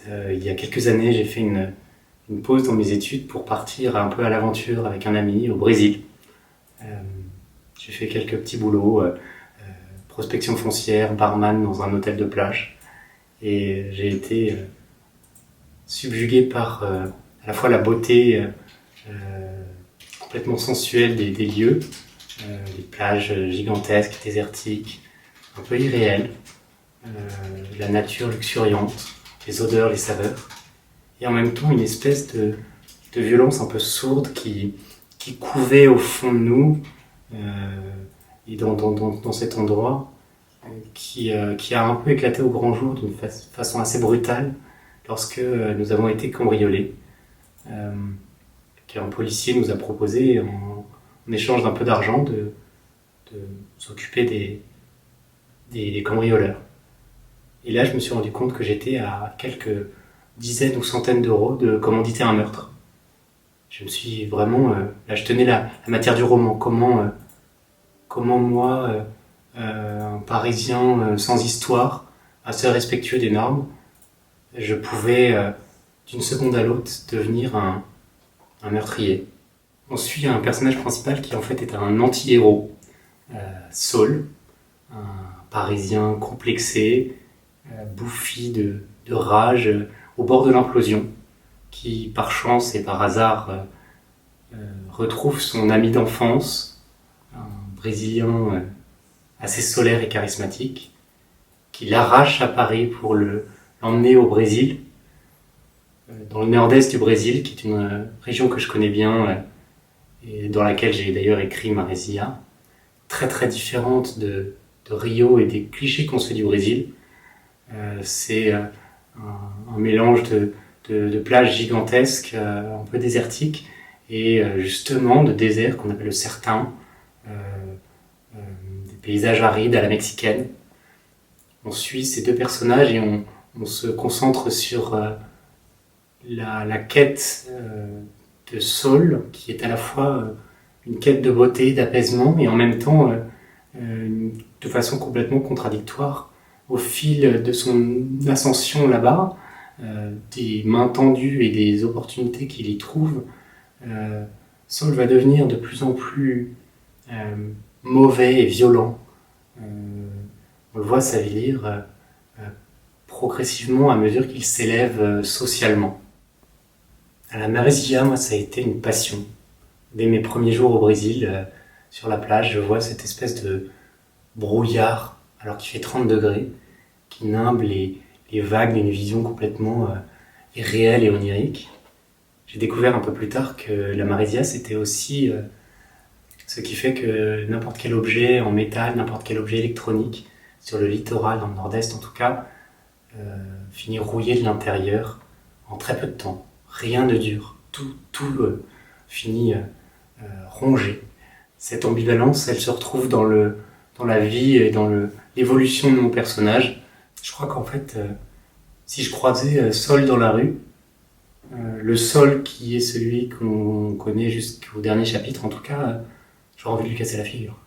Il y a quelques années, j'ai fait une pause dans mes études pour partir un peu à l'aventure avec un ami au Brésil. Euh, j'ai fait quelques petits boulots, prospection foncière, barman dans un hôtel de plage. Et j'ai été subjugué par à la fois la beauté complètement sensuelle des lieux, les plages gigantesques, désertiques, un peu irréelles, la nature luxuriante, les odeurs, les saveurs, et en même temps une espèce de violence un peu sourde qui couvait au fond de nous, et dans cet endroit, qui a un peu éclaté au grand jour d'une façon assez brutale lorsque nous avons été cambriolés. Qu'un policier nous a proposé, en échange d'un peu d'argent, de s'occuper des cambrioleurs. Et là, je me suis rendu compte que j'étais à quelques dizaines ou centaines d'euros de commanditer un meurtre. Je me suis vraiment... là, je tenais la matière du roman. Comment moi, un Parisien sans histoire, assez respectueux des normes, je pouvais, d'une seconde à l'autre, devenir un meurtrier. On suit un personnage principal qui en fait est un anti-héros, Saul, un Parisien complexé, bouffi de rage, au bord de l'implosion, qui par chance et par hasard retrouve son ami d'enfance, un Brésilien assez solaire et charismatique, qui l'arrache à Paris pour l'emmener au Brésil, dans le nord-est du Brésil, qui est une région que je connais bien et dans laquelle j'ai d'ailleurs écrit Marésia, très très différente de Rio et des clichés qu'on se fait du Brésil. C'est un mélange de plages gigantesques, un peu désertiques, et justement de déserts qu'on appelle le sertão, des paysages arides à la mexicaine. On suit ces deux personnages et on se concentre sur la quête de Saul, qui est à la fois une quête de beauté, d'apaisement, et en même temps, de façon complètement contradictoire, au fil de son ascension là-bas, des mains tendues et des opportunités qu'il y trouve, Saul va devenir de plus en plus mauvais et violent. On le voit s'avilir progressivement à mesure qu'il s'élève socialement. À la Marésia, moi, ça a été une passion. Dès mes premiers jours au Brésil, sur la plage, je vois cette espèce de brouillard, alors qu'il fait 30 degrés, qui nimble les vagues d'une vision complètement irréelle et onirique. J'ai découvert un peu plus tard que la Marésia, c'était aussi ce qui fait que n'importe quel objet en métal, n'importe quel objet électronique, sur le littoral, dans le nord-est en tout cas, finit rouillé de l'intérieur en très peu de temps. Rien ne dure, tout finit rongé. Cette ambivalence, elle se retrouve dans la vie et dans l'évolution de mon personnage. Je crois qu'en fait, si je croisais Saul dans la rue, le Saul qui est celui qu'on connaît jusqu'au dernier chapitre en tout cas, j'aurais envie de lui casser la figure.